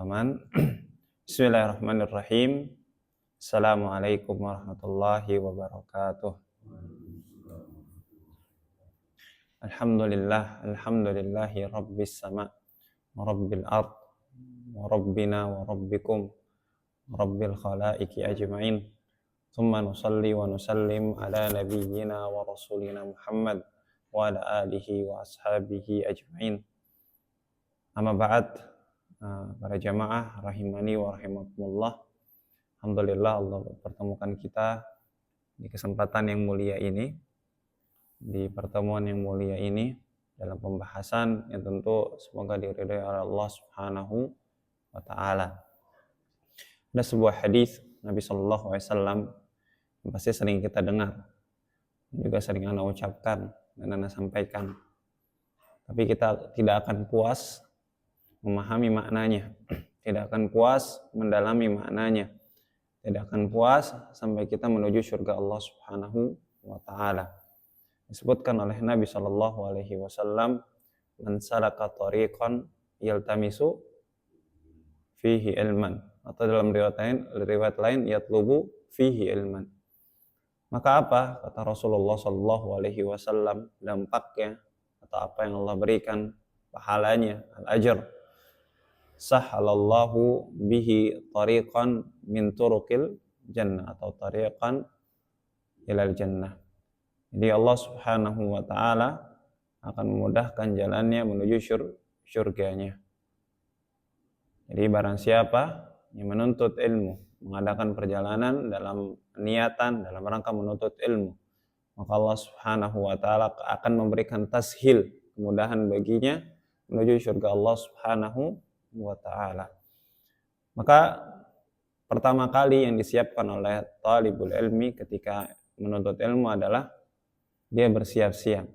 rekaman. Bismillahirrahmanirrahim. Assalamualaikum warahmatullahi wabarakatuh. Alhamdulillahi rabbis sama wa rabbil ard wa rabbina wa rabbikum wa rabbil khalaiki ajma'in. Tsumma nusalli wa nusallim ala nabiyyina wa rasulina Muhammad wa ala alihi wa ashabihi ajma'in. Amma ba'd. Para jamaah rahimani wa rahimakumullah. Alhamdulillah Allah pertemukan kita di kesempatan yang mulia ini, di pertemuan yang mulia ini dalam pembahasan yang tentu semoga diridhai oleh Allah Subhanahu wa taala. Ada sebuah hadis Nabi sallallahu alaihi wasallam yang pasti sering kita dengar, juga sering ana ucapkan dan ana sampaikan. Tapi kita tidak akan puas memahami maknanya, tidak akan puas mendalami maknanya, tidak akan puas sampai kita menuju surga Allah Subhanahu wa taala. Disebutkan oleh Nabi sallallahu alaihi wasallam, "Man salaka tariqan yaltamisu fihi ilman," atau dalam riwayat lain yatlubu fihi ilman. Maka apa kata Rasulullah sallallahu alaihi wasallam dampaknya atau apa yang Allah berikan pahalanya, al-ajr? Sahhalallahu bihi tariqan min turuqil jannah atau tariqan ilal jannah. Jadi Allah Subhanahu wa taala akan memudahkan jalannya menuju surganya. Jadi barang siapa yang menuntut ilmu, mengadakan perjalanan dalam niatan dalam rangka menuntut ilmu, maka Allah Subhanahu wa taala akan memberikan tashil, kemudahan baginya menuju surga Allah Subhanahu wa ta'ala. Maka pertama kali yang disiapkan oleh talibul ilmi ketika menuntut ilmu adalah dia bersiap-siap.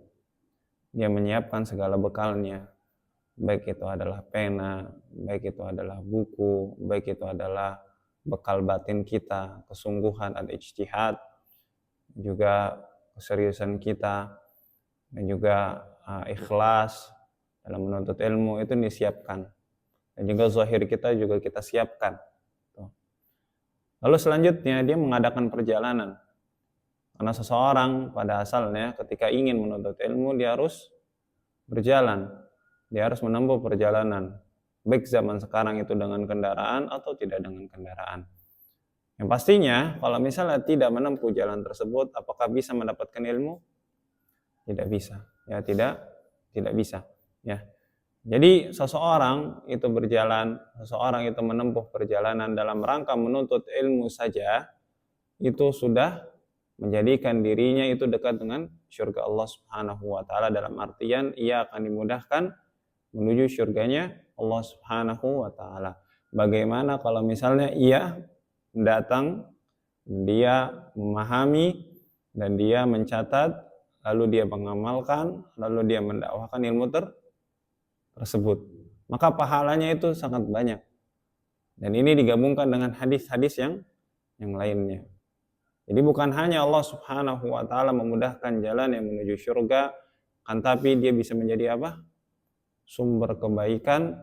Dia menyiapkan segala bekalnya, baik itu adalah pena, baik itu adalah buku, baik itu adalah bekal batin kita, kesungguhan, al-ijtihad, juga keseriusan kita, dan juga ikhlas dalam menuntut ilmu itu disiapkan. Dan juga zahir kita juga kita siapkan. Lalu selanjutnya dia mengadakan perjalanan. Karena seseorang pada asalnya ketika ingin menuntut ilmu dia harus berjalan. Dia harus menempuh perjalanan. Baik zaman sekarang itu dengan kendaraan atau tidak dengan kendaraan. Yang pastinya kalau misalnya tidak menempuh jalan tersebut, apakah bisa mendapatkan ilmu? Tidak bisa. Ya, tidak bisa. Ya. Jadi seseorang itu berjalan, seseorang itu menempuh perjalanan dalam rangka menuntut ilmu saja, itu sudah menjadikan dirinya itu dekat dengan surga Allah Subhanahu wa taala, dalam artian ia akan dimudahkan menuju surganya Allah Subhanahu wa taala. Bagaimana kalau misalnya ia datang, dia memahami dan dia mencatat, lalu dia mengamalkan, lalu dia mendakwahkan ilmu tersebut, maka pahalanya itu sangat banyak. Dan ini digabungkan dengan hadis-hadis yang lainnya. Jadi bukan hanya Allah Subhanahu wa taala memudahkan jalan yang menuju surga, kan tapi dia bisa menjadi apa? Sumber kebaikan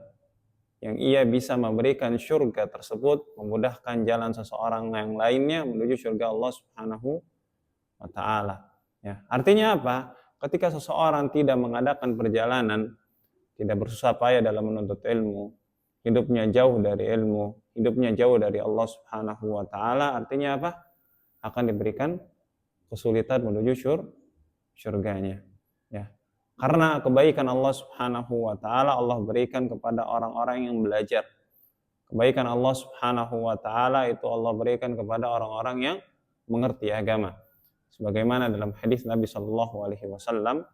yang ia bisa memberikan surga tersebut, memudahkan jalan seseorang yang lainnya menuju surga Allah Subhanahu wa taala. Ya, artinya apa? Ketika seseorang tidak mengadakan perjalanan, tidak bersusah payah dalam menuntut ilmu, hidupnya jauh dari ilmu, hidupnya jauh dari Allah Subhanahu wa taala, artinya apa? Akan diberikan kesulitan menuju surganya. Ya. Karena kebaikan Allah Subhanahu wa taala Allah berikan kepada orang-orang yang belajar. Kebaikan Allah Subhanahu wa taala itu Allah berikan kepada orang-orang yang mengerti agama. Sebagaimana dalam hadis Nabi sallallahu alaihi wasallam,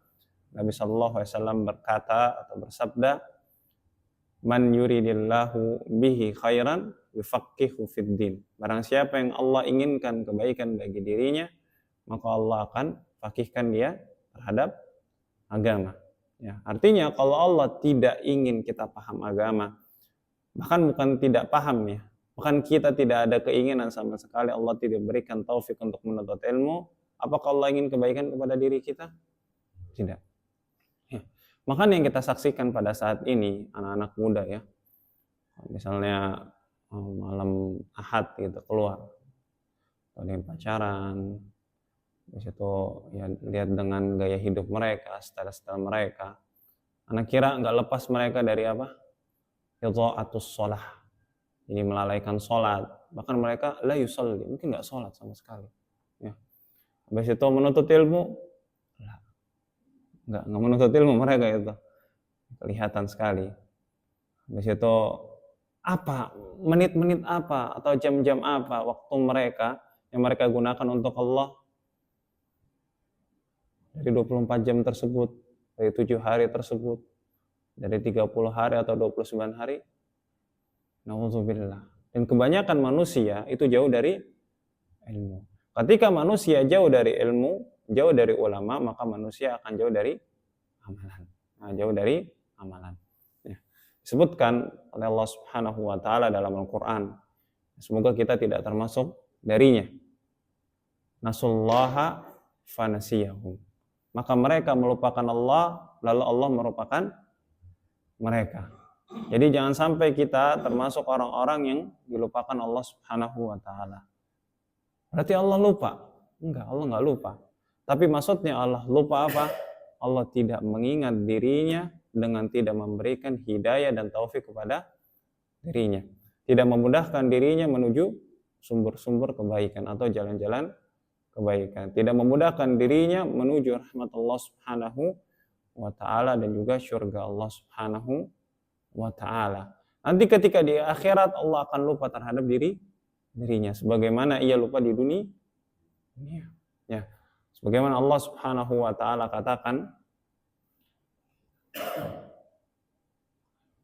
Nabi sallallahu alaihi wasallam berkata atau bersabda, "Man yuridillahu bihi khairan yufaqihu fid din." Barang siapa yang Allah inginkan kebaikan bagi dirinya, maka Allah akan fakihkan dia terhadap agama. Ya, artinya kalau Allah tidak ingin kita paham agama, bahkan bukan tidak paham ya, bahkan kita tidak ada keinginan sama sekali, Allah tidak berikan taufik untuk menuntut ilmu, apakah Allah ingin kebaikan kepada diri kita? Tidak. Makanya yang kita saksikan pada saat ini, anak-anak muda ya, misalnya malam Ahad gitu keluar, atau dia pacaran, habis itu ya lihat dengan gaya hidup mereka, style-style mereka, anak kira nggak lepas mereka dari apa? Idha'atus shalah, jadi melalaikan sholat, bahkan mereka la yusalli, mungkin nggak sholat sama sekali, ya. Habis itu menuntut ilmu, nggak menuntut ilmu mereka itu, kelihatan sekali. Habis itu apa, menit-menit apa atau jam-jam apa waktu mereka yang mereka gunakan untuk Allah dari 24 jam tersebut, dari 7 hari tersebut, dari 30 hari atau 29 hari. Nauzubillah. Dan kebanyakan manusia itu jauh dari ilmu. Ketika manusia jauh dari ilmu, jauh dari ulama, maka manusia akan jauh dari amalan. Nah, jauh dari amalan. Ya. Disebutkan oleh Allah Subhanahu wa taala dalam Al-Qur'an. Semoga kita tidak termasuk darinya. Nasullaha fanasiyahum. Maka mereka melupakan Allah, lalu Allah melupakan mereka. Jadi jangan sampai kita termasuk orang-orang yang dilupakan Allah Subhanahu wa taala. Berarti Allah lupa? Enggak, Allah enggak lupa. Tapi maksudnya Allah lupa apa? Allah tidak mengingat dirinya dengan tidak memberikan hidayah dan taufik kepada dirinya. Tidak memudahkan dirinya menuju sumber-sumber kebaikan atau jalan-jalan kebaikan. Tidak memudahkan dirinya menuju rahmat Allah Subhanahu wa taala dan juga syurga Allah Subhanahu wa taala. Nanti ketika di akhirat Allah akan lupa terhadap dirinya sebagaimana ia lupa di dunia. Ya. Sebagaimana Allah Subhanahu wa taala katakan,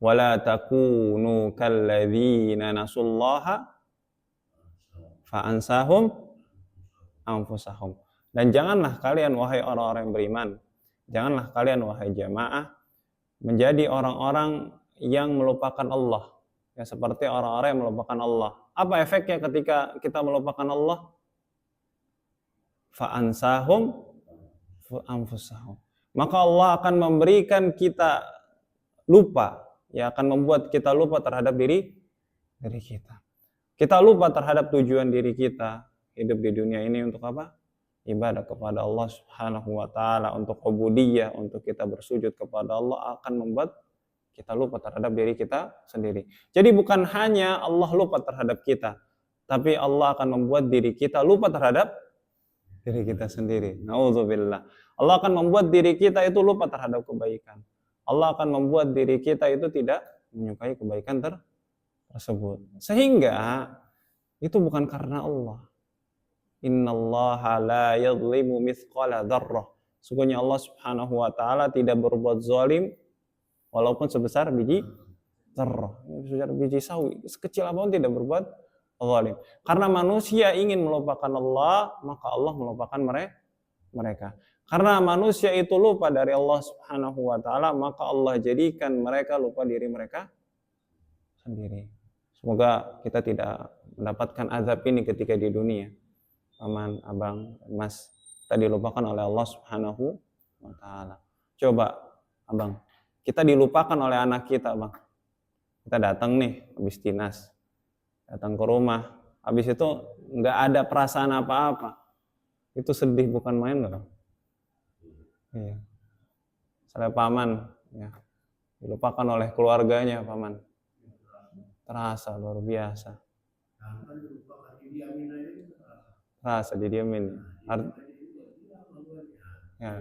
wala takunu kalladzina nasullaha fa ansahum anfusahum. Dan janganlah kalian wahai orang-orang yang beriman, janganlah kalian wahai jamaah menjadi orang-orang yang melupakan Allah, ya, seperti orang-orang yang melupakan Allah. Apa efeknya ketika kita melupakan Allah? Fa ansahum anfusahum. Maka Allah akan memberikan kita lupa, ya, akan membuat kita lupa terhadap diri kita. Kita lupa terhadap tujuan diri kita hidup di dunia ini untuk apa? Ibadah kepada Allah Subhanahu wa taala, untuk ubudiyah, untuk kita bersujud kepada Allah, akan membuat kita lupa terhadap diri kita sendiri. Jadi bukan hanya Allah lupa terhadap kita, tapi Allah akan membuat diri kita lupa terhadap diri kita sendiri. Nauzubillah. Allah akan membuat diri kita itu lupa terhadap kebaikan. Allah akan membuat diri kita itu tidak menyukai kebaikan tersebut. Sehingga itu bukan karena Allah. Innallaha la yadhlimu mithqala dzarrah. Sungguhnya Allah Subhanahu wa taala tidak berbuat zalim walaupun sebesar biji dzarrah, sebesar biji sawi, sekecil apapun tidak berbuat zalim. Karena manusia ingin melupakan Allah, maka Allah melupakan mereka. Karena manusia itu lupa dari Allah Subhanahu wa taala, maka Allah jadikan mereka lupa diri mereka sendiri. Semoga kita tidak mendapatkan azab ini ketika di dunia. Paman, abang, mas, kita dilupakan oleh Allah Subhanahu wa taala. Coba, abang, kita dilupakan oleh anak kita, bang. Kita datang nih habis dinas, datang ke rumah, habis itu nggak ada perasaan apa-apa. Itu sedih bukan main nggak? Iya. Saya paman, ya, dilupakan oleh keluarganya, paman. Terasa luar biasa. Terasa didiamin. Ya,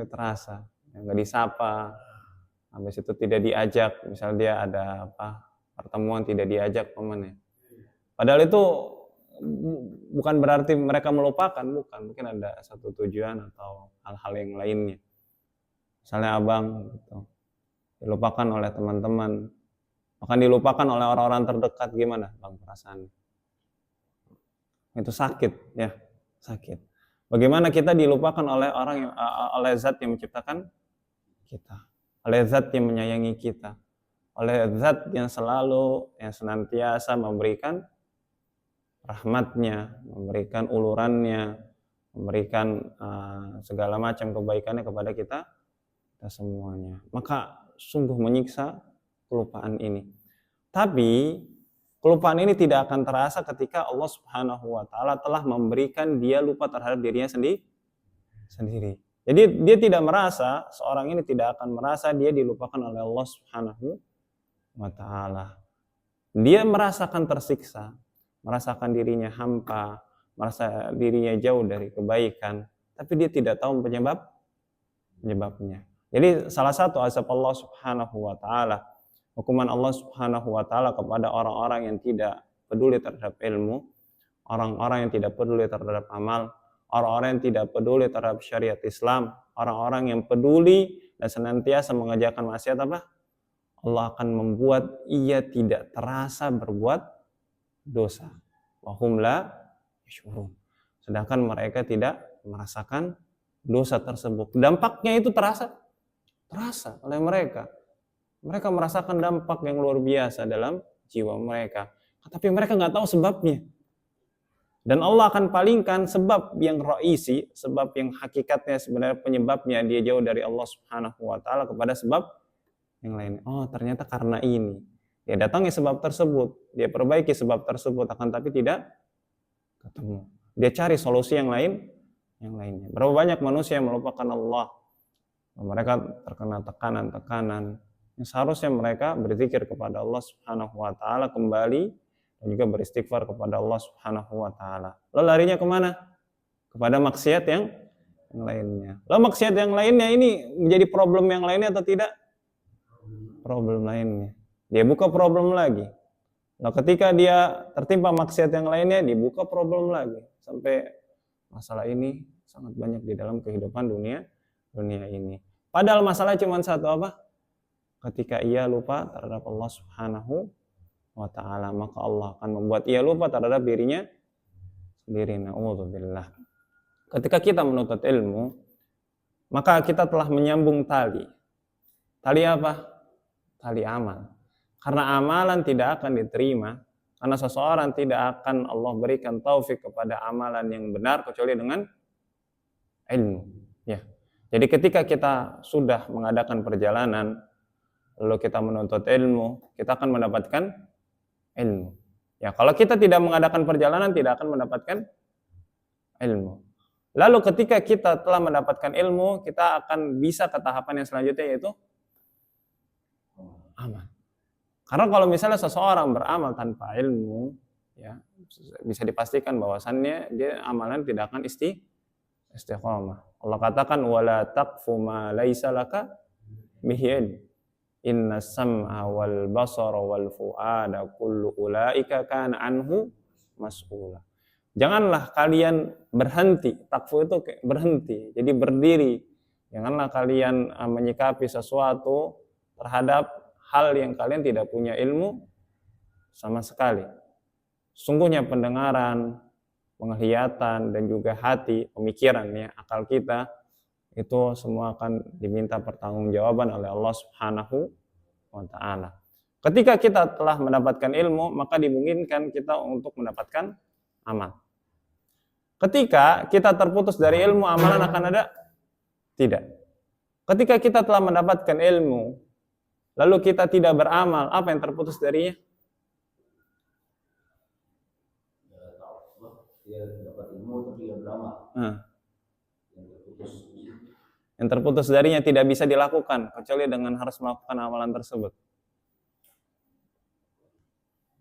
terasa. Nggak disapa. Habis itu tidak diajak. Misal dia ada apa pertemuan tidak diajak paman, ya. Padahal itu bukan berarti mereka melupakan, bukan. Mungkin ada satu tujuan atau hal-hal yang lainnya. Misalnya abang gitu, dilupakan oleh teman-teman, bahkan dilupakan oleh orang-orang terdekat, gimana bang perasaannya? Itu sakit, ya, sakit. Bagaimana kita dilupakan oleh orang yang, oleh zat yang menciptakan kita, oleh zat yang menyayangi kita, oleh zat yang selalu, yang senantiasa memberikan rahmatnya, memberikan ulurannya, memberikan segala macam kebaikannya kepada kita semuanya. Maka sungguh menyiksa kelupaan ini. Tapi kelupaan ini tidak akan terasa ketika Allah Subhanahu wa taala telah memberikan dia lupa terhadap dirinya sendiri. Jadi dia tidak merasa, seorang ini tidak akan merasa dia dilupakan oleh Allah Subhanahu wa taala. Dia merasakan tersiksa, merasakan dirinya hampa, merasa dirinya jauh dari kebaikan, tapi dia tidak tahu penyebabnya. Jadi salah satu azab Allah Subhanahu wa taala, hukuman Allah Subhanahu wa taala kepada orang-orang yang tidak peduli terhadap ilmu, orang-orang yang tidak peduli terhadap amal, orang-orang yang tidak peduli terhadap syariat Islam, orang-orang yang peduli dan senantiasa mengerjakan maksiat apa? Allah akan membuat ia tidak terasa berbuat dosa. Wa hum la yash'urun. Sedangkan mereka tidak merasakan dosa tersebut. Dampaknya itu terasa oleh mereka. Mereka merasakan dampak yang luar biasa dalam jiwa mereka. Tapi mereka nggak tahu sebabnya. Dan Allah akan palingkan sebab yang raisi, sebab yang hakikatnya sebenarnya penyebabnya dia jauh dari Allah Subhanahu wa taala kepada sebab yang lain. Oh, ternyata karena ini. Dia datangi sebab tersebut, dia perbaiki sebab tersebut, akan tapi tidak ketemu. Dia cari solusi yang lainnya. Berapa banyak manusia yang melupakan Allah. Mereka terkena tekanan-tekanan. Seharusnya mereka berzikir kepada Allah Subhanahu wa taala kembali dan juga beristighfar kepada Allah Subhanahu wa taala. Lalu larinya kemana? Kepada maksiat yang lainnya. Lalu maksiat yang lainnya ini menjadi problem yang lainnya atau tidak? Problem lainnya. Dia buka problem lagi. Nah, ketika dia tertimpa maksiat yang lainnya, dibuka problem lagi. Sampai masalah ini sangat banyak di dalam kehidupan dunia ini. Padahal masalah cuma satu apa? Ketika ia lupa terhadap Allah Subhanahu wa taala, maka Allah akan membuat ia lupa terhadap dirinya sendiri. Na'udzubillah. Ketika kita menuntut ilmu, maka kita telah menyambung tali. Tali apa? Tali amal. Karena amalan tidak akan diterima, karena seseorang tidak akan Allah berikan taufik kepada amalan yang benar kecuali dengan ilmu. Ya. Jadi ketika kita sudah mengadakan perjalanan, lalu kita menuntut ilmu, kita akan mendapatkan ilmu. Ya, kalau kita tidak mengadakan perjalanan, tidak akan mendapatkan ilmu. Lalu ketika kita telah mendapatkan ilmu, kita akan bisa ke tahapan yang selanjutnya, yaitu amal. Karena kalau misalnya seseorang beramal tanpa ilmu, ya bisa dipastikan bahwasannya dia amalan tidak akan istiqomah. Allah katakan wala taqfu ma laisa laka bihi ilm. Inna sam'a wal basara wal fu'ada kullu ulaika kana anhu mas'ula. Janganlah kalian berhenti. Takfu itu berhenti, jadi berdiri. Janganlah kalian menyikapi sesuatu terhadap hal yang kalian tidak punya ilmu sama sekali. Sungguhnya pendengaran, penglihatan, dan juga hati, pemikiran, ya, akal kita, itu semua akan diminta pertanggungjawaban oleh Allah Subhanahu wa ta'ala. Ketika kita telah mendapatkan ilmu, maka dimungkinkan kita untuk mendapatkan amal. Ketika kita terputus dari ilmu, amalan akan ada? Tidak. Ketika kita telah mendapatkan ilmu, lalu kita tidak beramal, apa yang terputus darinya? Dia dapat ilmu tapi tidak beramal. Yang terputus darinya tidak bisa dilakukan kecuali dengan harus melakukan amalan tersebut.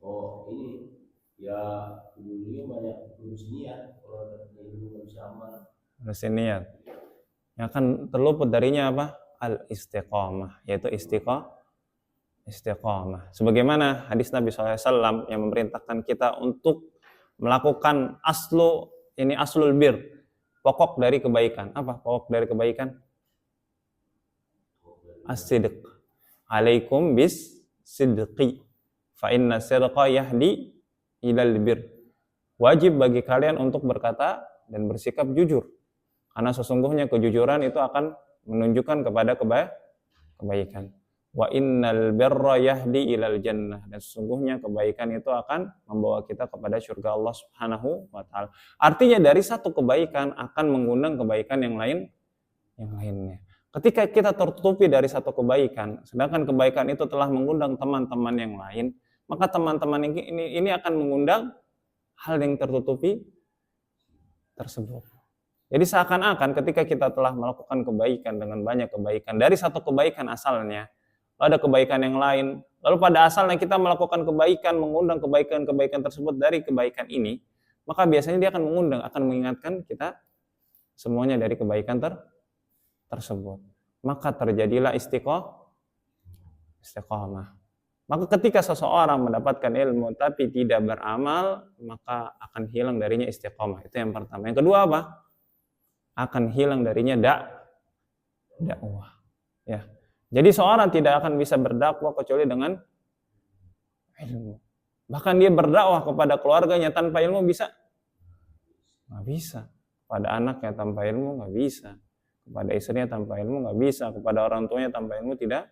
Oh, ini ya dulunya banyak harus niat, kalau ada ilmu nggak bisa amal. Harus niat. Yang akan terluput darinya apa? Al-istiqamah, yaitu istiqamah. Sebagaimana hadis Nabi SAW yang memerintahkan kita untuk melakukan aslul bir, pokok dari kebaikan. Apa pokok dari kebaikan? As-sidq. Alaikum bis sidqi. Fa inna sidqa yahdi ilal bir. Wajib bagi kalian untuk berkata dan bersikap jujur. Karena sesungguhnya kejujuran itu akan menunjukkan kepada kebaikan. Wa innal birra yahdi ilal jannah. Dan sesungguhnya kebaikan itu akan membawa kita kepada surga Allah Subhanahu wa taala. Artinya dari satu kebaikan akan mengundang kebaikan yang lainnya. Ketika kita tertutupi dari satu kebaikan, sedangkan kebaikan itu telah mengundang teman-teman yang lain, maka teman-teman ini akan mengundang hal yang tertutupi tersebut. Jadi seakan-akan ketika kita telah melakukan kebaikan dengan banyak kebaikan dari satu kebaikan asalnya, lalu ada kebaikan yang lain, lalu pada asalnya kita melakukan kebaikan, mengundang kebaikan-kebaikan tersebut dari kebaikan ini, maka biasanya dia akan mengundang, akan mengingatkan kita semuanya dari kebaikan tersebut. Maka terjadilah istiqomah. Maka ketika seseorang mendapatkan ilmu tapi tidak beramal, maka akan hilang darinya istiqomah. Itu yang pertama. Yang kedua apa? Akan hilang darinya dakwah. Ya. Jadi seorang tidak akan bisa berdakwah kecuali dengan ilmu. Bahkan dia berdakwah kepada keluarganya tanpa ilmu bisa? Nggak bisa. Kepada anaknya tanpa ilmu nggak bisa. Kepada istrinya tanpa ilmu nggak bisa. Kepada orang tuanya tanpa ilmu tidak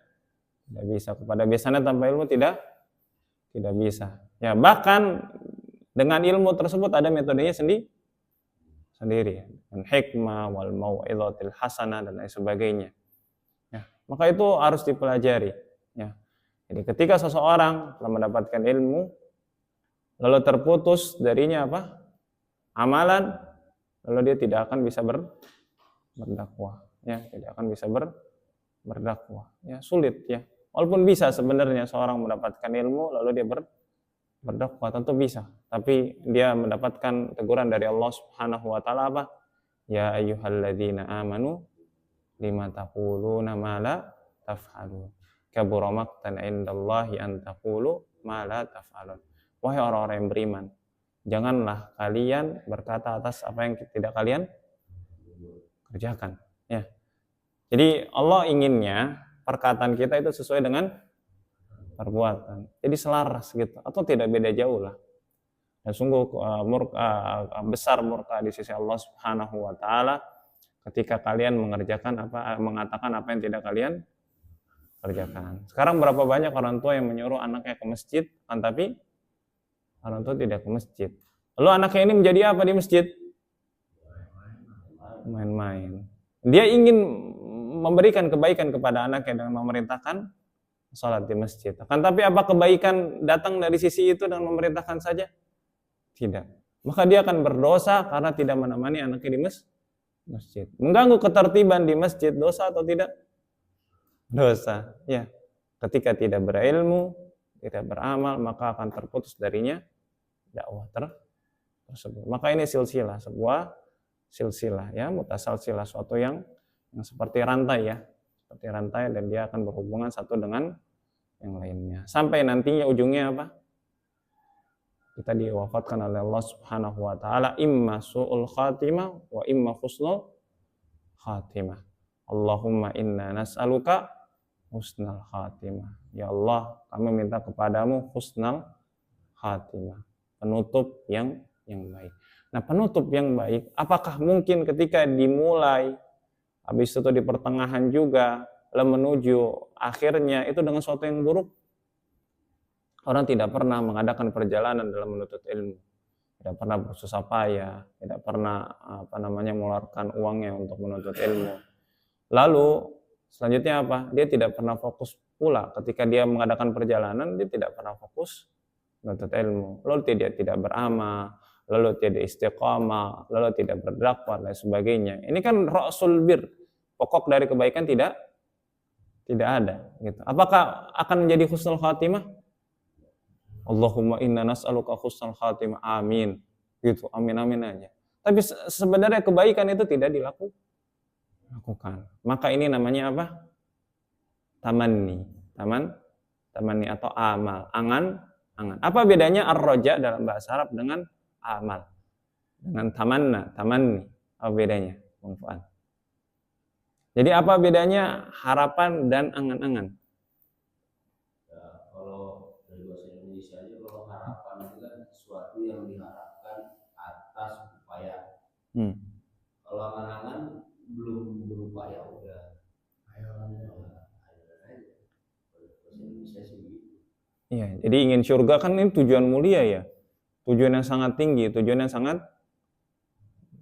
bisa. Kepada besannya tanpa ilmu tidak bisa. Ya, bahkan dengan ilmu tersebut ada metodenya sendiri. Dan hikmah wal mau'izatil hasanah dan lain sebagainya. Ya, maka itu harus dipelajari. Ya. Jadi ketika seseorang telah mendapatkan ilmu, lalu terputus darinya apa? Amalan, lalu dia tidak akan bisa berdakwah. Ya, tidak akan bisa berdakwah. Ya, sulit ya. Walaupun bisa sebenarnya seorang mendapatkan ilmu lalu dia berdakwah, tentu bisa, tapi dia mendapatkan teguran dari Allah Subhanahu wa taala apa? Ya ayyuhalladzina amanu lima taquluna ma la taf'alun. Kabura maqtan 'indallahi an taqulu ma la taf'alun. Wahai orang-orang yang beriman, janganlah kalian berkata atas apa yang tidak kalian kerjakan, ya. Jadi Allah inginnya perkataan kita itu sesuai dengan perbuatan. Jadi selaras gitu, atau tidak beda jauh lah. Dan sungguh besar murka di sisi Allah Subhanahu wa taala ketika kalian mengatakan apa yang tidak kalian kerjakan. Sekarang berapa banyak orang tua yang menyuruh anaknya ke masjid, kan tapi orang tua tidak ke masjid. Lalu anaknya ini menjadi apa di masjid? Main-main. Dia ingin memberikan kebaikan kepada anaknya dengan memerintahkan salat di masjid. Akan tapi apa kebaikan datang dari sisi itu dengan memerintahkan saja? Tidak. Maka dia akan berdosa karena tidak menemani anaknya di masjid. Mengganggu ketertiban di masjid, dosa atau tidak? Dosa. Ya. Ketika tidak berilmu, tidak beramal, maka akan terputus darinya dakwah tersebut. Maka ini sebuah silsilah ya, mutasalsilah, suatu yang seperti rantai ya. Seperti rantai, dan dia akan berhubungan satu dengan yang lainnya. Sampai nantinya ujungnya apa? Kita diwafatkan oleh Allah Subhanahu wa taala, imma su'ul khatimah wa imma husnul khatimah. Allahumma inna nas'aluka husnal khatimah. Ya Allah, kami minta kepadamu husnal khatimah, penutup yang baik. Nah, penutup yang baik, apakah mungkin ketika dimulai habis itu di pertengahan juga, lalu menuju akhirnya itu dengan sesuatu yang buruk? Orang tidak pernah mengadakan perjalanan dalam menuntut ilmu, tidak pernah bersusah payah, tidak pernah mengeluarkan uangnya untuk menuntut ilmu. Lalu selanjutnya apa? Dia tidak pernah fokus pula ketika dia mengadakan perjalanan, dia tidak pernah fokus menuntut ilmu. Lalu tidak beramal, lalu tidak istiqamah, lalu tidak berdakwah dan sebagainya. Ini kan ra'sul bir, pokok dari kebaikan tidak ada gitu. Apakah akan menjadi husnul khatimah? Allahumma inna nas'aluka husnul khatimah, amin gitu, amin aja. Tapi sebenarnya kebaikan itu tidak dilakukan. Maka ini namanya apa? Tamanni atau amal, angan. Apa bedanya ar-raja dalam bahasa Arab dengan amal, dengan tamanni? Apa bedanya, Bung Fuad? Jadi apa bedanya harapan dan angan-angan? Ya, kalau dari bahasa Indonesia aja, kalau harapan itu kan sesuatu yang diharapkan atas upaya. Kalau angan-angan belum berupaya udah. Iya, jadi ingin surga kan ini tujuan mulia ya, tujuan yang sangat tinggi, tujuan yang sangat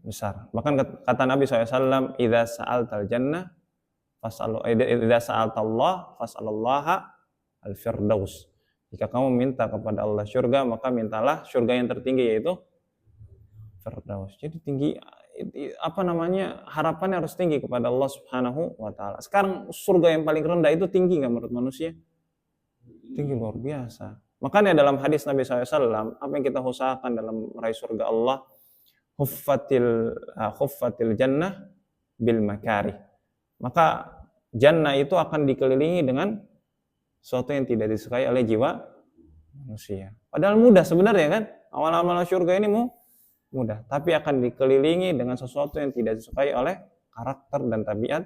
besar. Bahkan kata Nabi SAW, idza sa'altal jannah idza sa'altallah fas'alallaha al-firdaus. Jika kamu minta kepada Allah surga, maka mintalah surga yang tertinggi, yaitu Firdaus. Jadi tinggi, harapannya harus tinggi kepada Allah Subhanahu wa taala. Sekarang surga yang paling rendah itu tinggi nggak menurut manusia? Tinggi, luar biasa. Makanya dalam hadis Nabi SAW, apa yang kita usahakan dalam meraih surga Allah, huffatil jannah bil makari. Maka jannah itu akan dikelilingi dengan sesuatu yang tidak disukai oleh jiwa manusia. Padahal mudah sebenarnya kan, awal-awal surga ini mudah, tapi akan dikelilingi dengan sesuatu yang tidak disukai oleh karakter dan tabiat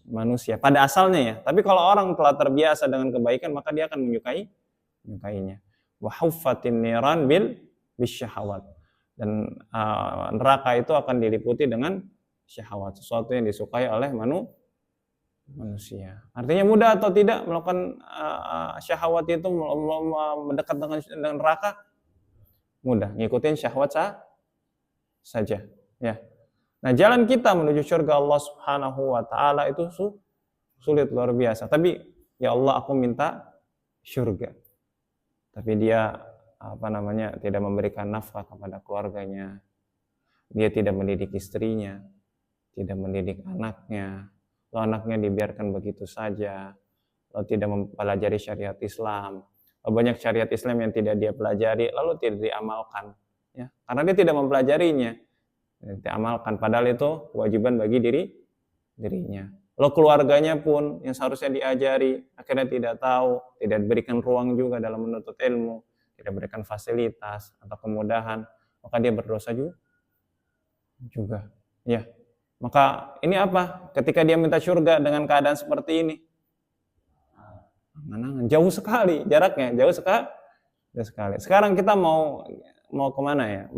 manusia pada asalnya ya. Tapi kalau orang telah terbiasa dengan kebaikan, maka dia akan menyukainya. Wa huffatin niran bil bisyahawat. Dan neraka itu akan diliputi dengan syahwat, sesuatu yang disukai oleh manusia. Artinya mudah atau tidak melakukan syahwat itu, mendekat dengan neraka? Mudah, ngikutin syahwat saja. Ya. Nah, jalan kita menuju surga Allah Subhanahu wa taala itu sulit, luar biasa. Tapi ya Allah, aku minta surga. Tapi dia tidak memberikan nafkah kepada keluarganya. Dia tidak mendidik istrinya, tidak mendidik anaknya. Lalu anaknya dibiarkan begitu saja. Lalu tidak mempelajari syariat Islam. Lalu banyak syariat Islam yang tidak dia pelajari, lalu tidak diamalkan. Ya, karena dia tidak mempelajarinya. Diamalkan, padahal itu kewajiban bagi dirinya. Lalu keluarganya pun yang seharusnya diajari, akhirnya tidak tahu, tidak diberikan ruang juga dalam menuntut ilmu, tidak berikan fasilitas atau kemudahan, maka dia berdosa juga. Ya. Maka ini apa? Ketika dia minta surga dengan keadaan seperti ini, jauh sekali jaraknya, jauh sekali. Sekarang kita mau kemana ya?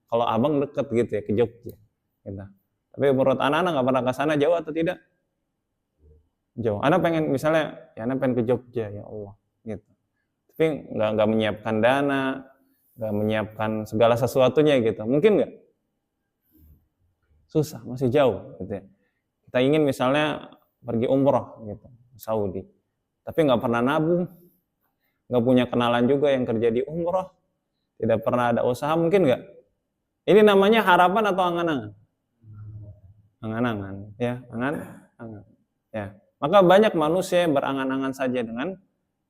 Kalau abang deket gitu ya, ke Jogja. Gitu. Tapi menurut anak-anak nggak pernah ke sana, jauh atau tidak? Jauh. Anak pengen misalnya, ya anak pengen ke Jogja, ya Allah. Gitu. Tapi nggak menyiapkan dana, nggak menyiapkan segala sesuatunya gitu. Mungkin nggak? Susah, masih jauh. Gitu ya. Kita ingin misalnya pergi umroh gitu, Saudi. Tapi nggak pernah nabung, nggak punya kenalan juga yang kerja di umroh, tidak pernah ada usaha, mungkin nggak? Ini namanya harapan atau angan-angan? Angan-angan, ya, angan-angan. Ya. Maka banyak manusia yang berangan-angan saja dengan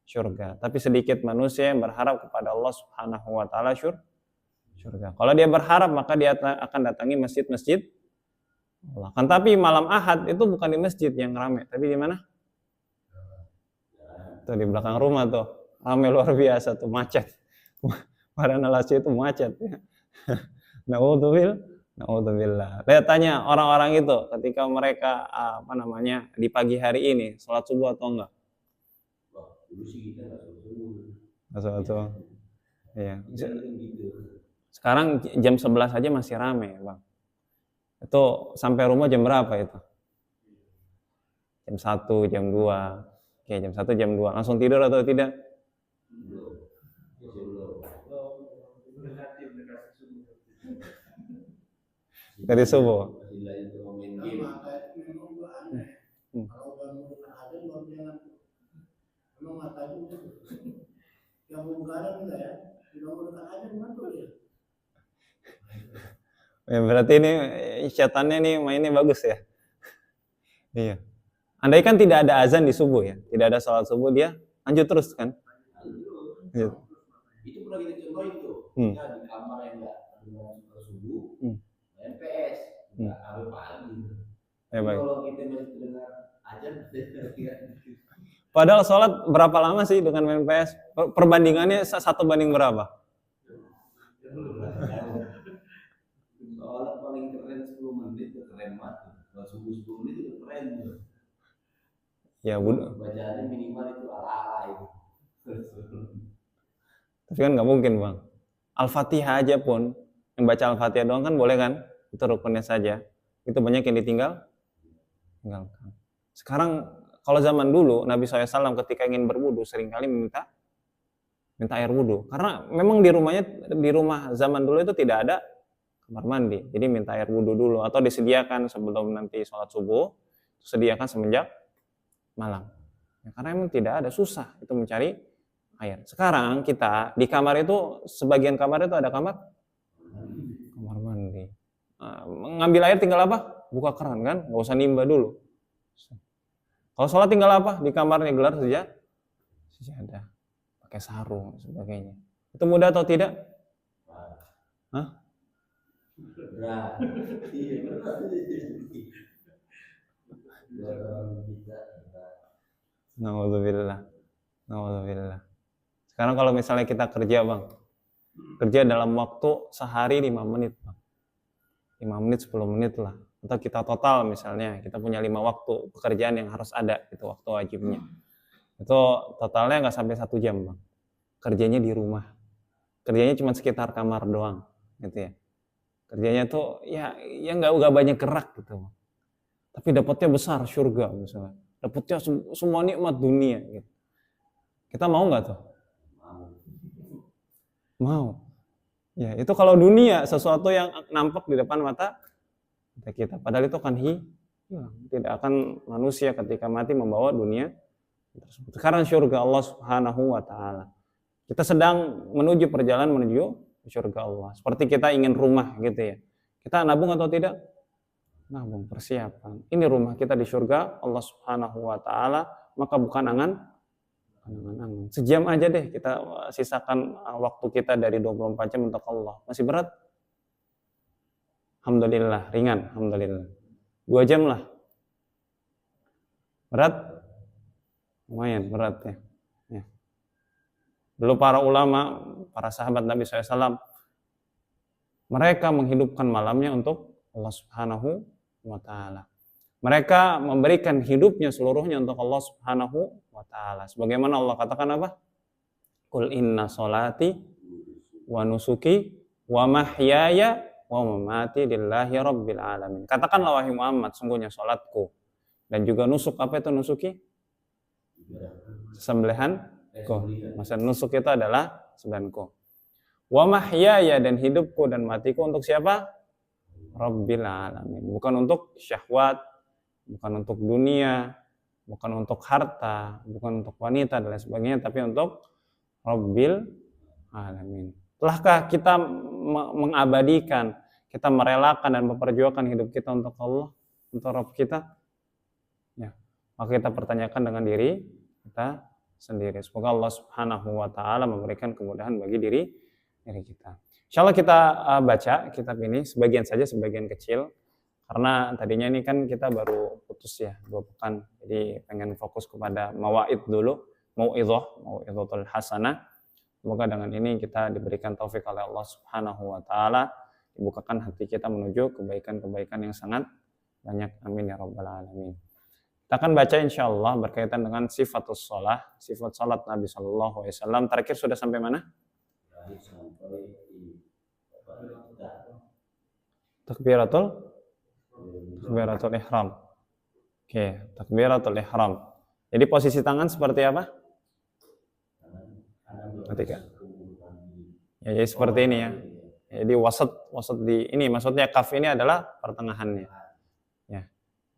surga, tapi sedikit manusia yang berharap kepada Allah Subhanahu wa taala surga. Kalau dia berharap, maka dia akan datangi masjid-masjid Allah. Kan tapi malam Ahad itu bukan di masjid yang ramai, tapi di mana? Tuh di belakang rumah tuh. Ramai luar biasa tuh, macet. Pada Nalasi itu macet ya. Na'udzubillah. Lihat tanya orang-orang itu ketika mereka di pagi hari ini sholat subuh atau enggak? Dulu sih kita nggak Sholat subuh. Iya. Sekarang jam 11 aja masih ramai, Bang. Itu sampai rumah jam berapa itu? Jam 1, jam 2. Oke, jam 1, jam 2. Langsung tidur atau tidak? Dari subuh. Ya, berarti ini setannya nih mainnya bagus ya. Iya. Andai kan tidak ada azan di subuh ya, tidak ada sholat subuh, dia lanjut terus kan? Lanjut. Itu pernah kita contohin tuh. Ya, di kamar yang enggak ada subuh, main PS, enggak sampai pagi. Ya, kalau kita masih dengar azan, padahal sholat berapa lama sih dengan main PS? Perbandingannya 1 banding berapa? Sholat paling keren 10 menit, keren banget. Kalau subuh 10 menit itu keren. Ya, bacaannya minimal itu ala-ala itu. Tapi kan nggak mungkin, Bang. Al-Fatihah aja pun, yang baca Al-Fatihah doang kan boleh kan? Itu rukunnya saja. Itu banyak yang tinggalkan. Sekarang kalau zaman dulu Nabi SAW ketika ingin berwudu seringkali minta air wudu, karena memang di rumah zaman dulu itu tidak ada kamar mandi, jadi minta air wudu dulu atau disediakan sebelum nanti sholat subuh, sediakan semenjak malam. Ya, karena memang tidak ada, susah itu mencari air. Sekarang kita di kamar itu, sebagian kamar itu ada kamar mandi. Ngambil air tinggal apa? Buka keran kan, nggak usah nimba dulu. Kalau sholat tinggal apa? Di kamarnya gelar sejadah, pakai sarung sebagainya. Itu mudah atau tidak? Hah? Berat. Nauzubillah. Sekarang kalau misalnya kita kerja bang, kerja dalam waktu sehari 5 menit bang. 5 menit 10 menit lah. Atau kita total misalnya, kita punya 5 waktu pekerjaan yang harus ada, itu waktu wajibnya. Itu totalnya nggak sampai 1 jam bang. Kerjanya di rumah. Kerjanya cuma sekitar kamar doang gitu ya. Kerjanya tuh ya nggak banyak gerak gitu. Tapi dapatnya besar, surga misalnya. Dapatnya semua nikmat dunia gitu. Kita mau nggak tuh? Mau. Ya, itu kalau dunia sesuatu yang nampak di depan mata kita. Padahal itu kan hilang. Tidak akan manusia ketika mati membawa dunia tersebut. Sekarang surga Allah Subhanahu wa taala. Kita sedang menuju perjalanan menuju surga Allah. Seperti kita ingin rumah gitu ya. Kita nabung atau tidak? Nabung, persiapan. Ini rumah kita di surga Allah Subhanahu wa taala, maka bukan angan-angan. Sejam aja deh kita sisakan waktu kita dari 24 jam untuk Allah. Masih berat? Alhamdulillah, ringan, alhamdulillah. 2 jam lah. Berat? Lumayan berat ya. Dulu para ulama, para sahabat Nabi SAW, mereka menghidupkan malamnya untuk Allah Subhanahu wa ta'ala. Mereka memberikan hidupnya seluruhnya untuk Allah Subhanahu wa ta'ala. Sebagaimana Allah katakan apa? Qul inna solati wa nusuki wa mahyaya wa mamati lillahi rabbil alamin. Katakanlah wahai Muhammad, sungguhnya salatku dan juga nusuk. Apa itu nusuki? Sembelihan. Masa nusuk itu adalah sembelihanku. Wa mahyaya, dan hidupku dan matiku untuk siapa? Rabbil alamin. Bukan untuk syahwat, bukan untuk dunia, bukan untuk harta, bukan untuk wanita dan lain sebagainya, tapi untuk Rabbil alamin. Telahkah kita mengabadikan, kita merelakan dan memperjuangkan hidup kita untuk Allah, untuk Rabb kita? Ya. Maka kita pertanyakan dengan diri kita sendiri. Semoga Allah Subhanahu wa taala memberikan kemudahan bagi diri kita. Insyaallah kita baca kitab ini sebagian saja, sebagian kecil, karena tadinya ini kan kita baru putus ya 2 pekan, jadi pengen fokus kepada mawaid dulu, mauidhatul hasanah. Semoga dengan ini kita diberikan taufik oleh Allah Subhanahu wa taala, dibukakan hati kita menuju kebaikan-kebaikan yang sangat banyak. Amin ya rabbal alamin. Kita akan baca insyaallah berkaitan dengan sifatus shalah, sifat salat Nabi sallallahu alaihi wasallam. Terakhir sudah sampai mana? Takbiratul ihram. Oke, takbiratul ihram. Jadi posisi tangan seperti apa? Ketika. Ya, jadi seperti ini ya. Jadi wasat di ini, maksudnya kaf ini adalah pertengahannya. Ya.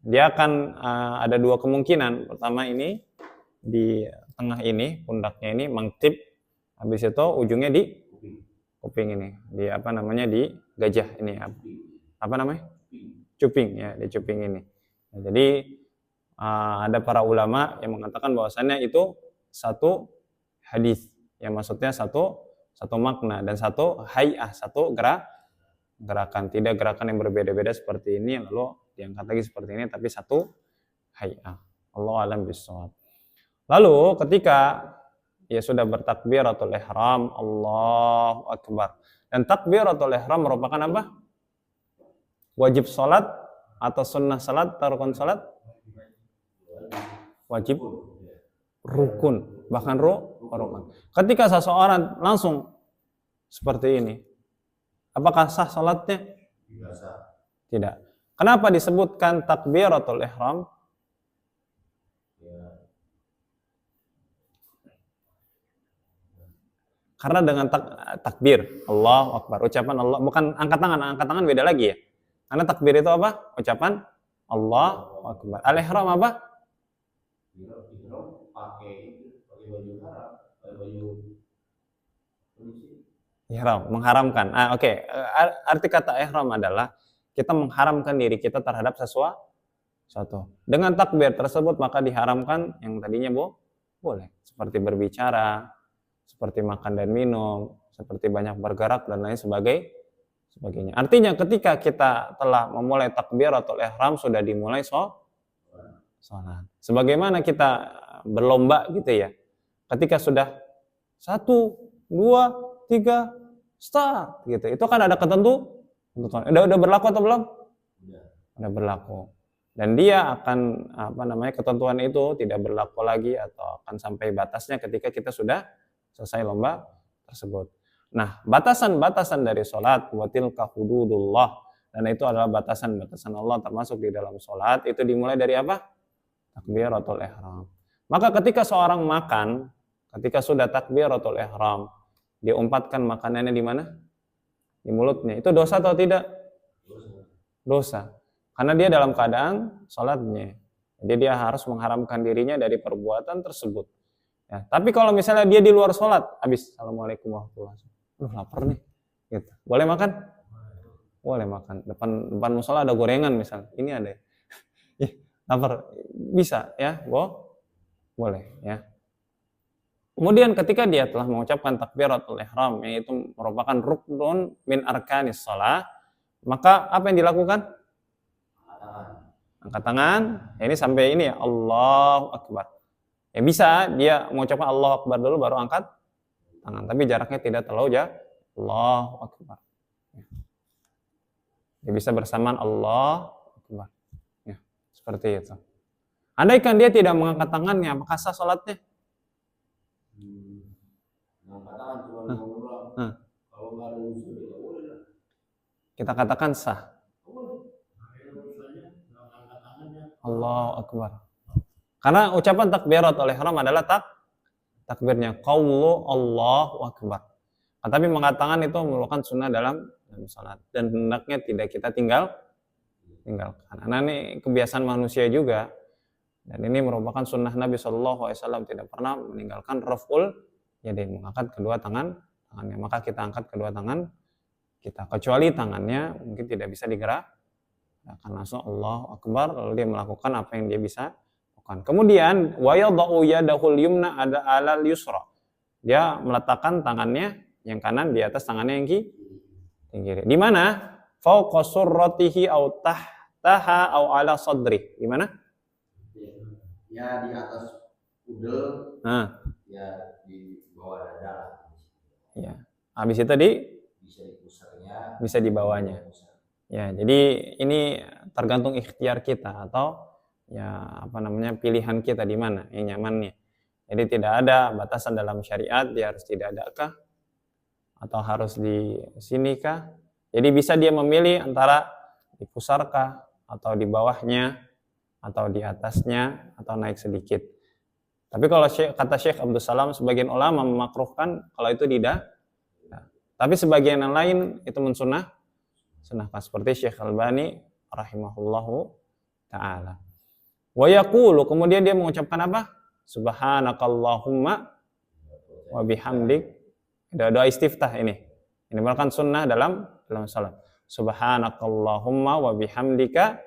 Dia akan ada 2 kemungkinan. Pertama ini di tengah ini, pundaknya ini mangtib. Habis itu ujungnya di kuping ini, di apa namanya, di gajah ini, apa namanya, cuping ya, di cuping ini. Nah, jadi ada para ulama yang mengatakan bahwasannya itu satu hadis, yang maksudnya satu makna dan satu hay'ah, satu gerakan, tidak gerakan yang berbeda-beda seperti ini lalu diangkat lagi seperti ini, tapi satu hay'ah. Allahu a'lam bishawab. Lalu ketika ya sudah bertakbiratul ihram, Allahu akbar. Dan takbiratul ihram merupakan apa? Wajib salat atau sunnah salat atau rukun salat? Wajib, rukun, bahkan rukun. Ketika seseorang langsung seperti ini, apakah sah salatnya? Tidak. Kenapa disebutkan takbiratul ihram? Karena dengan takbir, Allahu Akbar, ucapan Allah, bukan angkat tangan beda lagi ya. Karena takbir itu apa? Ucapan Allahu Akbar. Al-ihram apa? Ihram, mengharamkan. Oke. Arti kata ihram adalah kita mengharamkan diri kita terhadap sesuatu. Dengan takbir tersebut maka diharamkan yang tadinya boleh. Seperti berbicara, seperti makan dan minum, seperti banyak bergerak dan lain sebagainya. Artinya ketika kita telah memulai takbiratul ihram sudah dimulai sholat. Sebagaimana kita berlomba gitu ya. Ketika sudah 1, 2, 3, start gitu. Itu kan ada ketentuan. Udah berlaku atau belum? Udah berlaku. Dan dia akan ketentuan itu tidak berlaku lagi atau akan sampai batasnya ketika kita sudah selesai lomba tersebut. Nah, batasan-batasan dari sholat wa tilka hududullah, dan itu adalah batasan-batasan Allah termasuk di dalam sholat, itu dimulai dari apa? Takbiratul ihram. Maka ketika seorang makan, ketika sudah takbiratul ihram, dia umpatkan makanannya di mana? Di mulutnya. Itu dosa atau tidak? Dosa. Karena dia dalam keadaan sholatnya. Jadi dia harus mengharamkan dirinya dari perbuatan tersebut. Ya, tapi kalau misalnya dia di luar sholat, habis assalamualaikum warahmatullahi wabarakatuh. Lapar nih. Gitu. Boleh makan? Boleh makan. Depan musola ada gorengan misalnya. Ini ada. Lapar. Bisa ya? Boleh ya. Kemudian ketika dia telah mengucapkan takbiratul ihram, yaitu merupakan rukun min arkanis shalah, maka apa yang dilakukan? Angkat tangan. Ini sampai ini ya, Allahu Akbar. Ya bisa dia mengucapkan Allahu Akbar dulu baru angkat tangan, tapi jaraknya tidak terlalu jauh. Allahu Akbar. Dia bisa bersamaan Allahu Akbar. Ya, seperti itu. Andaikan dia tidak mengangkat tangannya, maka sah salatnya? Kita katakan sah. Allahu Akbar. Karena ucapan takbiratul ihram adalah takbirnya qaulu Allahu Akbar. Tapi mengangkat tangan itu merupakan sunnah dalam salat dan hendaknya tidak kita tinggalkan. Karena ini kebiasaan manusia juga, dan ini merupakan sunnah Nabi SAW, tidak pernah meninggalkan raf'ul yadain, mengangkat kedua tangannya. Maka kita angkat kedua tangan kita, kecuali tangannya mungkin tidak bisa digerak, akan langsung Allahu Akbar, lalu dia melakukan apa yang dia bisa lakukan. Kemudian wa yadau yadahul yumna ada alal yusra, dia meletakkan tangannya yang kanan di atas tangannya yang kiri. Di mana? Fauqa surratihi au tahtaha au ala sadri. Di mana? Ya di atas udel. Ya di bawah dada. Ya. Habis itu bisa di bawahnya. Ya, jadi ini tergantung ikhtiar kita atau pilihan kita di mana yang nyamannya. Jadi tidak ada batasan dalam syariat dia harus di dadakah atau harus di sinikah. Jadi bisa dia memilih antara di pusarkah atau di bawahnya atau di atasnya atau naik sedikit. Tapi kalau kata Syekh Abdul Salam, sebagian ulama memakruhkan kalau itu tidak. Tapi sebagian yang lain itu sunahkan, seperti Syekh Albani rahimahullahu ta'ala. Wa yaqulu, kemudian dia mengucapkan apa? Subhanakallahumma wa bihamdik. Doa istiftah ini. Ini merupakan sunnah dalam salat. Subhanakallahumma wa bihamdika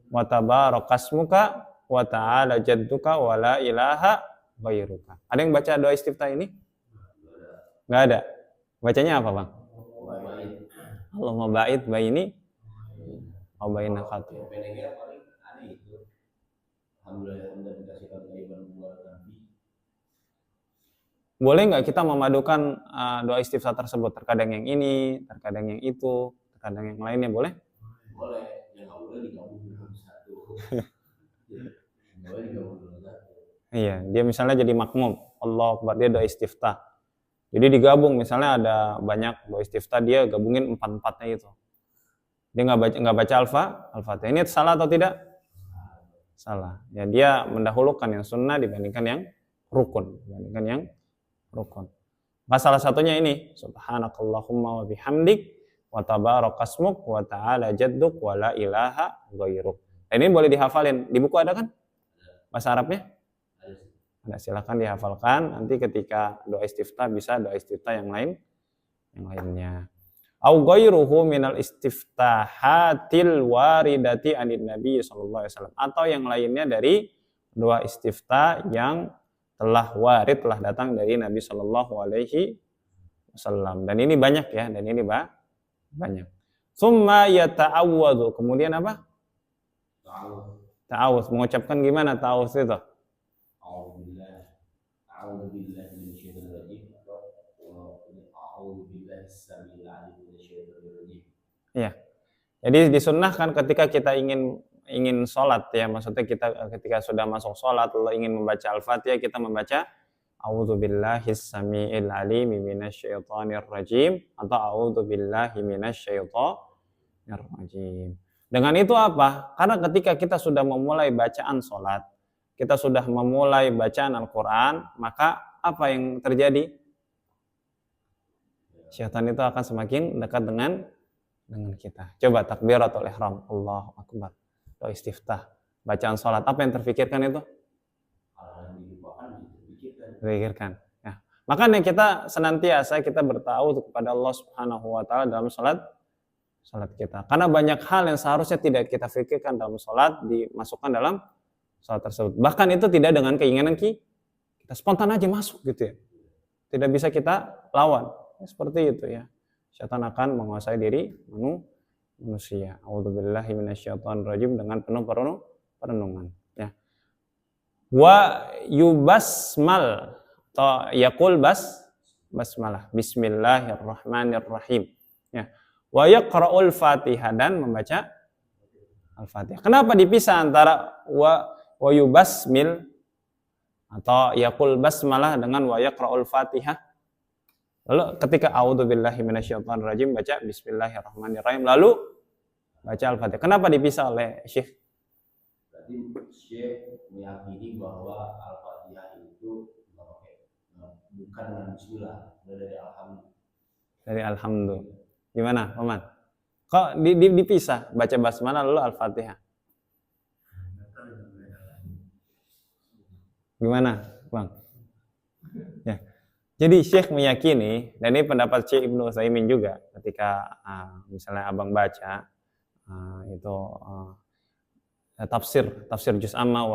wa tabarakasmuka wa ta'ala jadduka wa la ilaha ghairuka. Ada yang baca doa istiftah ini? Enggak ada. Bacanya apa, Bang? Allahumma ba'id baini wa baina khati. Boleh nggak kita memadukan doa istiftah tersebut? Terkadang yang ini, terkadang yang itu, terkadang yang lainnya, boleh? Boleh, yang nggak boleh digabung dalam satu. Iya, dia misalnya jadi makmum, Allahu Akbar, dia doa istiftah. Jadi digabung, misalnya ada banyak doa istiftah, dia gabungin 4-4-nya itu. Dia nggak baca al-fatihah. Ini salah atau tidak? Salah. Ya, dia mendahulukan yang sunnah dibandingkan yang rukun, Maka salah satunya ini, Subhanakallahumma wa bihamdik wa tabarakasmuk wa ta'ala jadduk wa la ilaha ghairuk. Ini boleh dihafalin. Di buku ada kan? Bahasa Arabnya? Ada, silakan dihafalkan. Nanti ketika doa istiftah bisa doa istiftah yang lainnya. Au ghairuhu minal istiftahatil waridati anin Nabi sallallahu alaihi wasallam, atau yang lainnya dari doa istiftah yang telah warid, telah datang dari Nabi sallallahu alaihi wasallam. Dan ini banyak ya, dan ini banyak. Summa yata'awwadhu, kemudian apa? Ta'awudz. Mengucapkan gimana ta'awudz itu? A'udzubillah minasyaitonir rajim atau a'udzubillahi samil alim minasyaitonir rajim. Iya. Jadi disunnahkan ketika kita ingin sholat ya, maksudnya kita ketika sudah masuk sholat lalu ingin membaca Al-Fatihah, kita membaca A'udzubillahis samiil alim minasyaitonir rajim atau A'udzubillahi minasyaitonir rajim. Dengan itu apa? Karena ketika kita sudah memulai bacaan sholat, kita sudah memulai bacaan Al-Quran, maka apa yang terjadi? Syaitan itu akan semakin dekat dengan kita. Coba takbiratul ihram, Allahu akbar, doa istiftah, bacaan sholat, apa yang terfikirkan itu? Terfikirkan. Ya. Makanya kita senantiasa kita bertawadhu kepada Allah Subhanahu wa taala dalam sholat kita. Karena banyak hal yang seharusnya tidak kita fikirkan dalam sholat dimasukkan dalam sholat tersebut. Bahkan itu tidak dengan keinginan kita, spontan aja masuk gitu ya. Tidak bisa kita lawan. Seperti itu ya. Syaitan akan menguasai diri manusia. A'udzubillahi minasyaitonir rajim dengan penuh perenungan ya. Wa yubasmal atau yaqul basmalah, bismillahirrahmanirrahim ya. Wa yaqra'ul Fatihah, dan membaca Al-Fatihah. Kenapa dipisah antara wa yubasmil atau yaqul basmalah dengan wa yaqra'ul Fatihah? Lalu ketika a'udzubillahi minasyaitonir rajim baca bismillahirrahmanirrahim, lalu baca Al-Fatihah. Kenapa dipisah oleh Syekh? Berarti Syekh meyakini bahwa Al-Fatihah itu bukan dengan bismillah, dari alhamdulillah. Dari alhamdulillah. Gimana, Paman? Kok dipisah baca basmalah lalu Al-Fatihah? Gimana, Bang? Ya. Jadi Syekh meyakini, dan ini pendapat Syekh Ibnu Utsaimin juga, ketika misalnya abang baca itu tafsir juz amma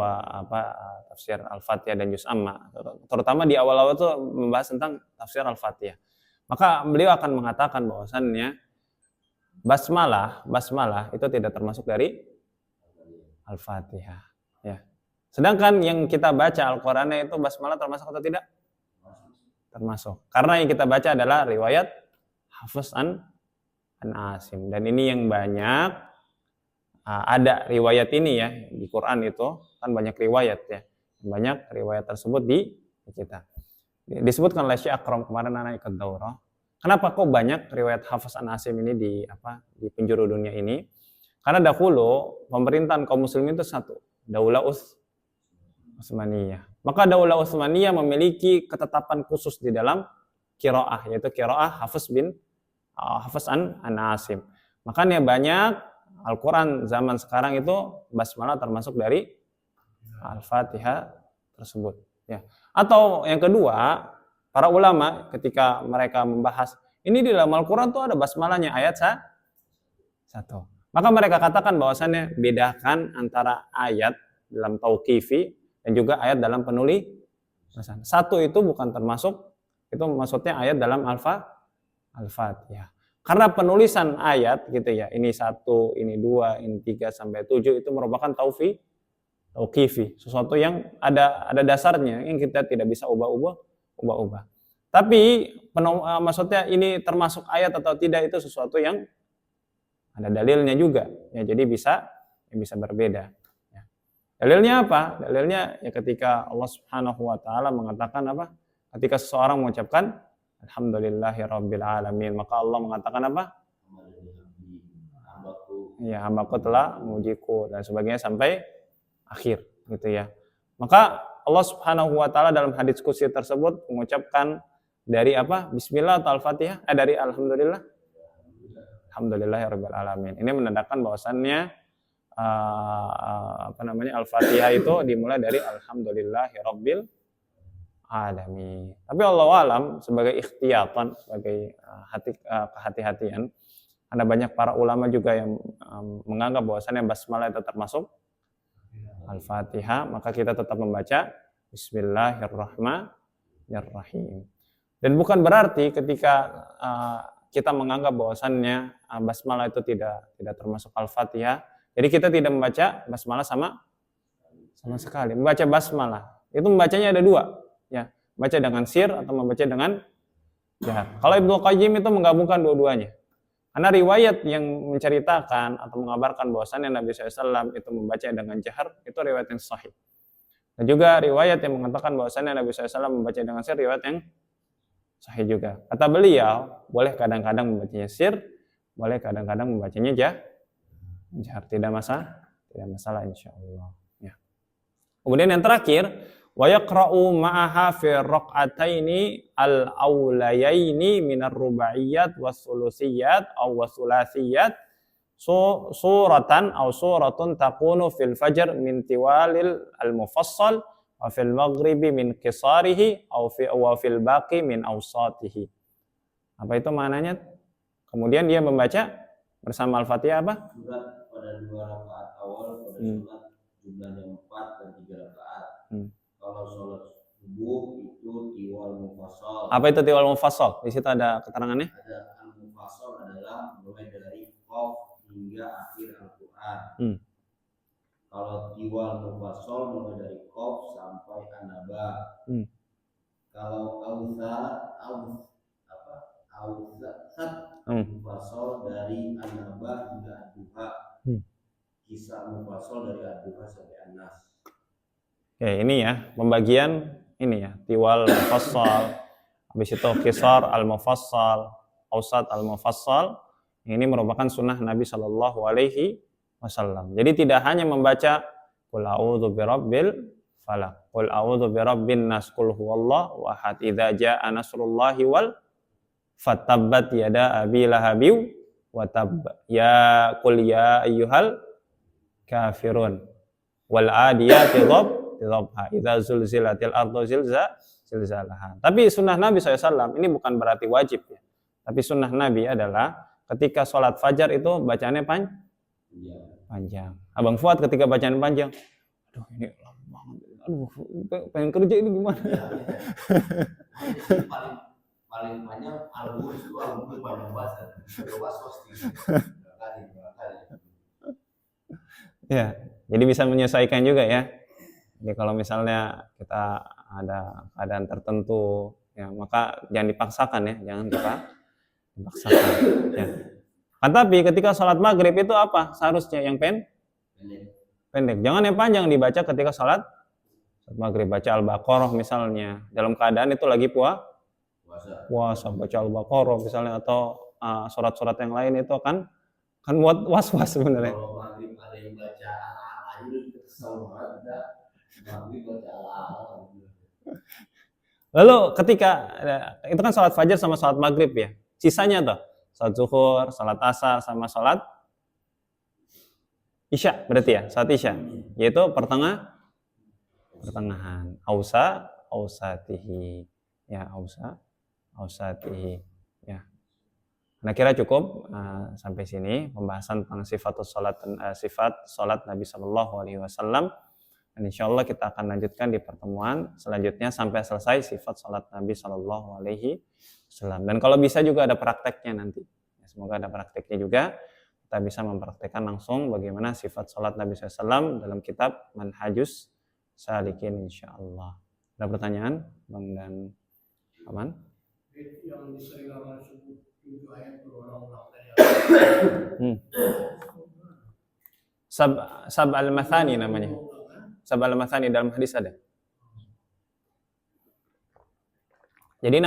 tafsir Al-Fatihah dan juz amma, terutama di awal-awal itu membahas tentang tafsir Al-Fatihah. Maka beliau akan mengatakan bahwasannya basmalah itu tidak termasuk dari Al-Fatihah ya. Sedangkan yang kita baca Al-Qur'annya itu basmalah termasuk atau tidak? Termasuk. Karena yang kita baca adalah riwayat Hafiz an Asim, dan ini yang banyak ada riwayat ini ya di Quran, itu kan banyak riwayat ya. Banyak riwayat tersebut di kita. Disebutkan oleh Syekh Akram kemarin anak ikut daurah. Kenapa kok banyak riwayat Hafiz an Asim ini di penjuru dunia ini? Karena dahulu pemerintahan kaum muslimin itu satu, Daulah Utsmaniyah. Maka Daulah Utsmaniyah memiliki ketetapan khusus di dalam qiraah, yaitu qiraah Hafiz an Asim. Makanya banyak Al-Quran zaman sekarang itu basmalah termasuk dari Al-Fatihah tersebut ya. Atau yang kedua, para ulama ketika mereka membahas ini di dalam Al-Quran tuh ada basmalahnya ayat 1. Maka mereka katakan bahwasannya bedakan antara ayat dalam tauqifi dan juga ayat dalam penulisan. Satu itu bukan termasuk, itu maksudnya ayat dalam Al-Fatihah. Karena penulisan ayat gitu ya, ini 1, ini 2, ini 3 sampai 7 itu merupakan tauqifi, sesuatu yang ada dasarnya yang kita tidak bisa ubah. Tapi maksudnya ini termasuk ayat atau tidak itu sesuatu yang ada dalilnya juga ya, jadi bisa berbeda ya. Dalilnya apa? Dalilnya ya ketika Allah Subhanahu wa taala mengatakan apa? Ketika seseorang mengucapkan alhamdulillahirabbil alamin, maka Allah mengatakan apa? Ya, hambaku telah memujiku dan sebagainya sampai akhir gitu ya. Maka Allah Subhanahu wa taala dalam hadits qudsi tersebut mengucapkan dari apa? Bismillah atau Al-Fatihah? Dari alhamdulillah. Alhamdulillahirabbil alamin. Ini menandakan bahwasannya Al-Fatihah itu dimulai dari alhamdulillahirabbil alamin. Tapi Allah alam sebagai ikhtiyatan, sebagai kehati-hatian, ada banyak para ulama juga yang menganggap bahwasannya basmalah itu termasuk Al-Fatihah, maka kita tetap membaca Bismillahirrahmanirrahim. Dan bukan berarti ketika kita menganggap bahwasannya basmalah itu tidak termasuk Al-Fatihah, jadi kita tidak membaca basmalah sama sekali. Membaca basmalah itu membacanya ada dua, ya, baca dengan sir atau membaca dengan jahar. Kalau Ibnu Qayyim itu menggabungkan dua-duanya. Karena riwayat yang menceritakan atau mengabarkan bahwasannya Nabi SAW itu membaca dengan jahar, itu riwayat yang sahih. Dan juga riwayat yang mengatakan bahwasannya Nabi SAW membaca dengan sir, riwayat yang sahih juga. Kata beliau, boleh kadang-kadang membacanya sir, boleh kadang-kadang membacanya jahar. Tidak masalah insyaallah. Ya. Kemudian yang terakhir, wa yaqra'u ma'aha fi raq'ataini al-awlayaini minar rubaiyat was-sulusiyat aw was-sulasiyat suratan aw suratun takunu fil fajr min tiwalil al-mufassal wa fil maghribi min qisarihi aw fil baqi min awsatihi. Apa itu maknanya? Kemudian dia membaca bersama Al-Fatihah apa? Surat pada 2 rakaat awal pada surat jumlahnya 4 dan 3 rakaat. Kalau sholat subuh itu tiwal mufassal. Apa itu tiwal mufassal? Di situ ada keterangannya? Ada al-mufassal adalah mulai dari qaf hingga akhir Al-Qur'an. Kalau tiwal mufassal mulai dari qaf sampai an-naba. Kalau mufassal dari an-naba hingga ad-duha. Kisah mufassal dari ad-duha sampai an-nas. Oke, ini ya pembagian ini ya, tiwal mufassal, habis itu qisar al-mufassal, ausat al-mufassal. Ini merupakan sunnah Nabi Shallallahu Alaihi Wasallam. Jadi tidak hanya membaca qul a'udzu birabbil falaq, qul a'udzu birabbin nas, qul huwallahu ahad, idza jaa nasrullahi wal fatabbat yada abi lahabiw wa tab, ya qul ya ayyuhal kafirun wal adiyati dhab idza zulzilatil ardu zilzalaha. Tapi sunnah Nabi SAW ini bukan berarti wajib ya. Tapi sunnah Nabi adalah ketika sholat fajar itu bacaannya panjang. Abang Fuad ketika bacaan panjang, aduh ini lama banget, aduh pengen kerja ini gimana? paling panjang al-wurus itu al-wurus panjang banget. Ya, jadi bisa menyesuaikan juga ya. Jadi kalau misalnya kita ada keadaan tertentu, ya maka jangan dipaksakan ya, jangan kita dipaksakan. Ya. Tapi ketika sholat maghrib itu apa? Seharusnya yang pendek. Jangan yang panjang dibaca ketika sholat maghrib. Baca Al-Baqarah misalnya, dalam keadaan itu lagi puasa baca Al-Baqarah misalnya, atau surat-surat yang lain itu kan buat was-was sebenarnya. Kalau maghrib ada yang baca ala-ala itu kesel banget. Lalu ketika itu kan sholat fajar sama sholat maghrib ya, sisanya tuh sholat zuhur, sholat asar sama sholat isya, berarti ya sholat isya, yaitu pertengahan ausatihi ya, ausatihi ya. Nah, kira cukup sampai sini pembahasan tentang sifat sholat Nabi Shallallahu Alaihi Wasallam. Dan insya Allah kita akan lanjutkan di pertemuan selanjutnya sampai selesai sifat sholat Nabi Shallallahu Alaihi Wasallam. Dan kalau bisa juga ada prakteknya nanti. Semoga ada prakteknya juga. Kita bisa mempraktekkan langsung bagaimana sifat sholat Nabi SAW dalam kitab Manhajus Salikin insya Allah. Ada pertanyaan, Bang dan Aman? Yang sering amal sebut 7 ayat berulang-ulang tadi. Sab al-Mathani namanya. Sab al-Mathani dalam hadis ada. Jadi